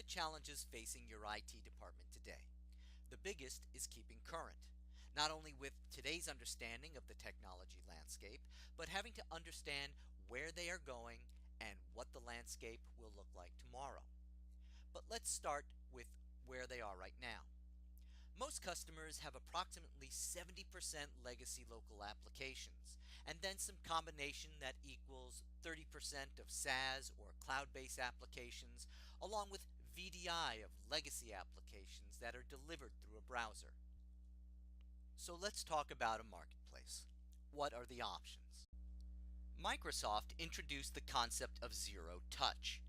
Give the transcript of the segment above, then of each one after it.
challenges facing your IT department today. The biggest is keeping current, not only with today's understanding of the technology landscape, but having to understand where they are going and what the landscape will look like tomorrow. But let's start with where they are right now. Most customers have approximately 70% legacy local applications, and then some combination that equals 30% of SaaS or cloud-based applications, along with VDI of legacy applications that are delivered through a browser. So let's talk about a marketplace. What are the options? Microsoft introduced the concept of zero touch.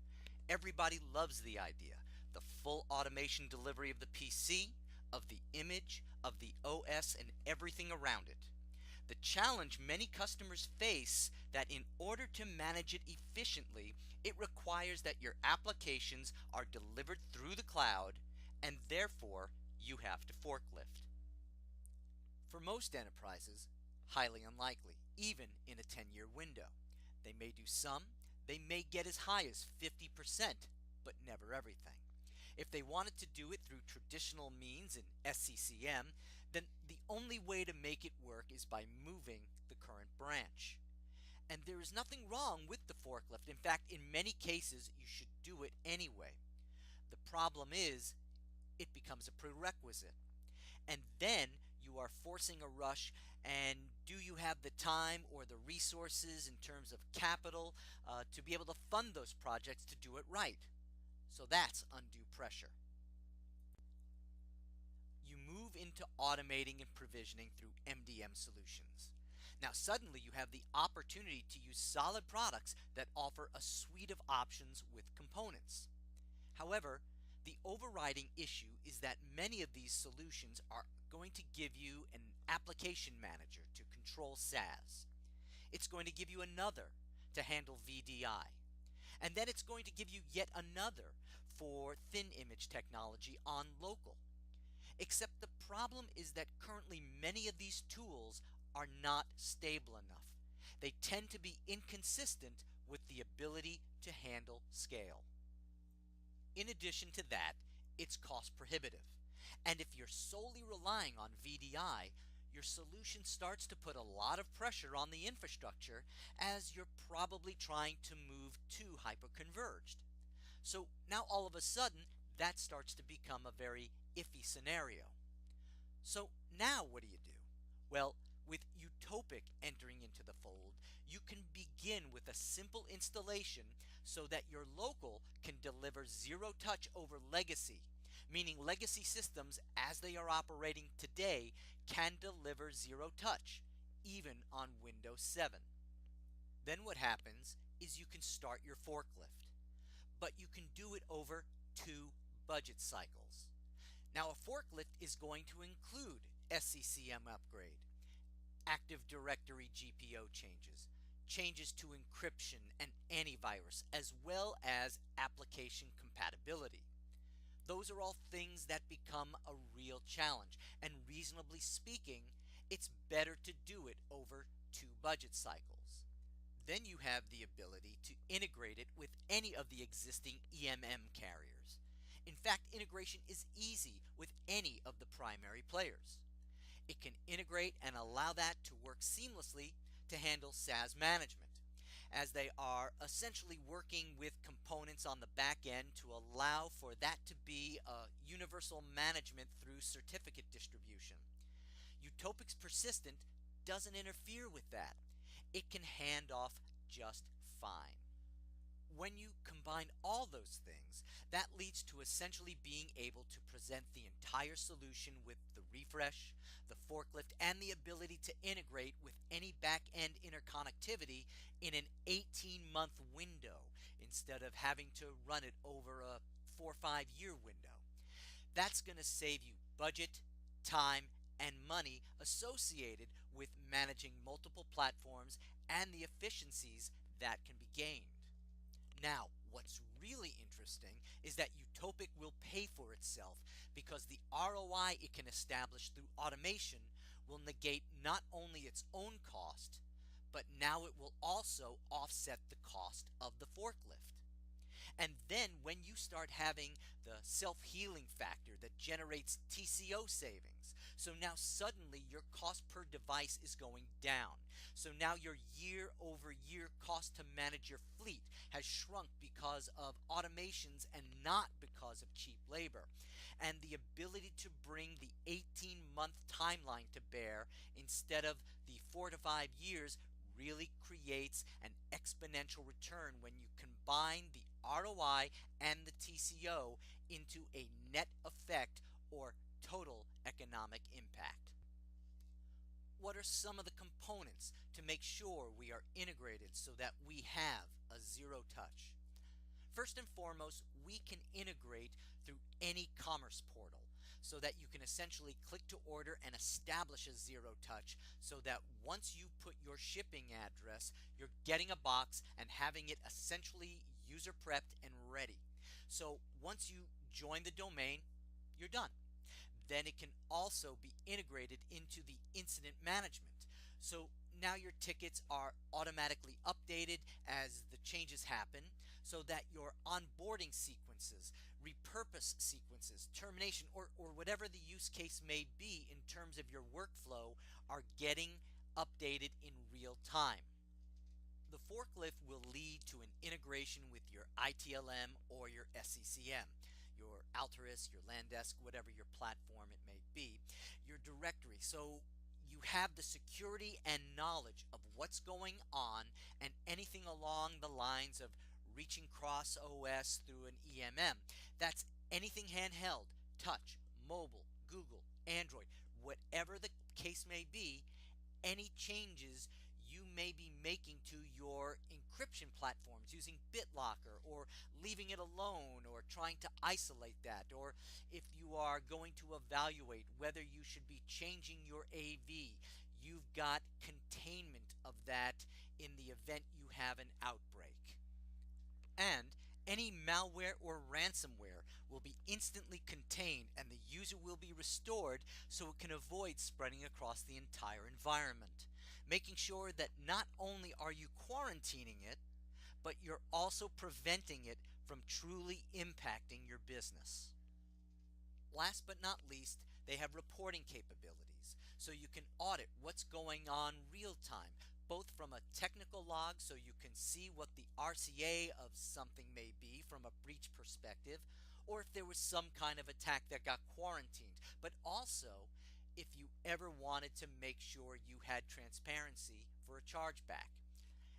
Everybody loves the idea, the full automation delivery of the PC, of the image, of the OS, and everything around it. The challenge many customers face that in order to manage it efficiently, it requires that your applications are delivered through the cloud, and therefore you have to forklift. For most enterprises, highly unlikely, even in a 10-year window. They may do some, they may get as high as 50%, but never everything. If they wanted to do it through traditional means in SCCM, then the only way to make it work is by moving the current branch. And there is nothing wrong with the forklift. In fact, in many cases, you should do it anyway. The problem is, it becomes a prerequisite. And then you are forcing a rush, and do you have the time or the resources in terms of capital to be able to fund those projects to do it right? So that's undue pressure. You move into automating and provisioning through MDM solutions. Now suddenly you have the opportunity to use solid products that offer a suite of options with components. However, the overriding issue is that many of these solutions are going to give you an application manager to control SaaS. It's going to give you another to handle VDI. And then it's going to give you yet another for thin image technology on local. Except the problem is that currently many of these tools are not stable enough. They tend to be inconsistent with the ability to handle scale. In addition to that, it's cost prohibitive. And if you're solely relying on VDI, your solution starts to put a lot of pressure on the infrastructure, as you're probably trying to move to hyperconverged. So now all of a sudden that starts to become a very iffy scenario. So now what do? Well, with Utopic entering into the fold, you can begin with a simple installation so that your local can deliver zero touch over legacy, meaning legacy systems as they are operating today can deliver zero touch, even on Windows 7. Then what happens is you can start your forklift, but you can do it over 2 budget cycles. Now a forklift is going to include SCCM upgrade, Active Directory GPO changes, changes to encryption and antivirus, as well as application compatibility. Those are all things that become a real challenge, and reasonably speaking, it's better to do it over 2 budget cycles. Then you have the ability to integrate it with any of the existing EMM carriers. In fact, integration is easy with any of the primary players. It can integrate and allow that to work seamlessly to handle SaaS management, as they are essentially working with components on the back end to allow for that to be a universal management through certificate distribution. Utopic's Persystent doesn't interfere with that. It can hand off just fine. When you combine all those things, that leads to essentially being able to present the entire solution with the refresh, the forklift, and the ability to integrate with any back-end interconnectivity in an 18-month window instead of having to run it over a 4 or 5 year window. That's going to save you budget, time, and money associated with managing multiple platforms and the efficiencies that can be gained. Now, what's really interesting is that Utopic will pay for itself, because the ROI it can establish through automation will negate not only its own cost, but now it will also offset the cost of the forklift. And then when you start having the self-healing factor that generates TCO savings, so now suddenly your cost per device is going down. So now your year over year cost to manage your fleet has shrunk because of automations and not because of cheap labor. And the ability to bring the 18-month timeline to bear instead of the 4 to 5 years really creates an exponential return when you combine the ROI and the TCO into a net effect or total economic impact. What are some of the components to make sure we are integrated so that we have a zero touch? First and foremost, we can integrate through any commerce portal so that you can essentially click to order and establish a zero touch so that once you put your shipping address, you're getting a box and having it essentially user prepped and ready. So once you join the domain, you're done. Then it can also be integrated into the incident management. So now your tickets are automatically updated as the changes happen so that your onboarding sequences, repurpose sequences, termination, or whatever the use case may be in terms of your workflow are getting updated in real time. The forklift will lead to an integration with your ITLM or your SCCM, your Alteryx, your Landesk, whatever your platform it may be, your directory. So you have the security and knowledge of what's going on and anything along the lines of reaching cross OS through an EMM. That's anything handheld, touch, mobile, Google, Android, whatever the case may be, any changes you may be making to your encryption platforms using BitLocker or leaving it alone or trying to isolate that, or if you are going to evaluate whether you should be changing your AV, you've got containment of that in the event you have an outbreak. And any malware or ransomware will be instantly contained and the user will be restored so it can avoid spreading across the entire environment, making sure that not only are you quarantining it, but you're also preventing it from truly impacting your business. Last but not least, they have reporting capabilities, so you can audit what's going on real time, both from a technical log so you can see what the RCA of something may be from a breach perspective, or if there was some kind of attack that got quarantined, but also if you ever wanted to make sure you had transparency for a chargeback.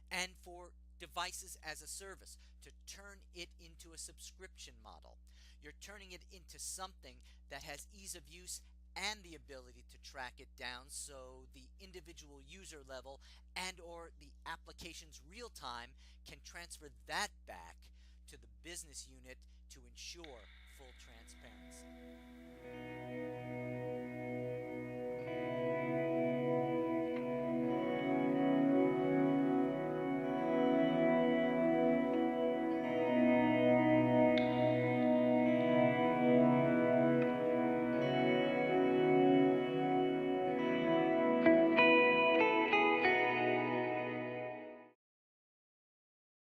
And for devices as a service, to turn it into a subscription model. You're turning it into something that has ease of use and the ability to track it down so the individual user level and or the application's real time can transfer that back to the business unit to ensure full transparency.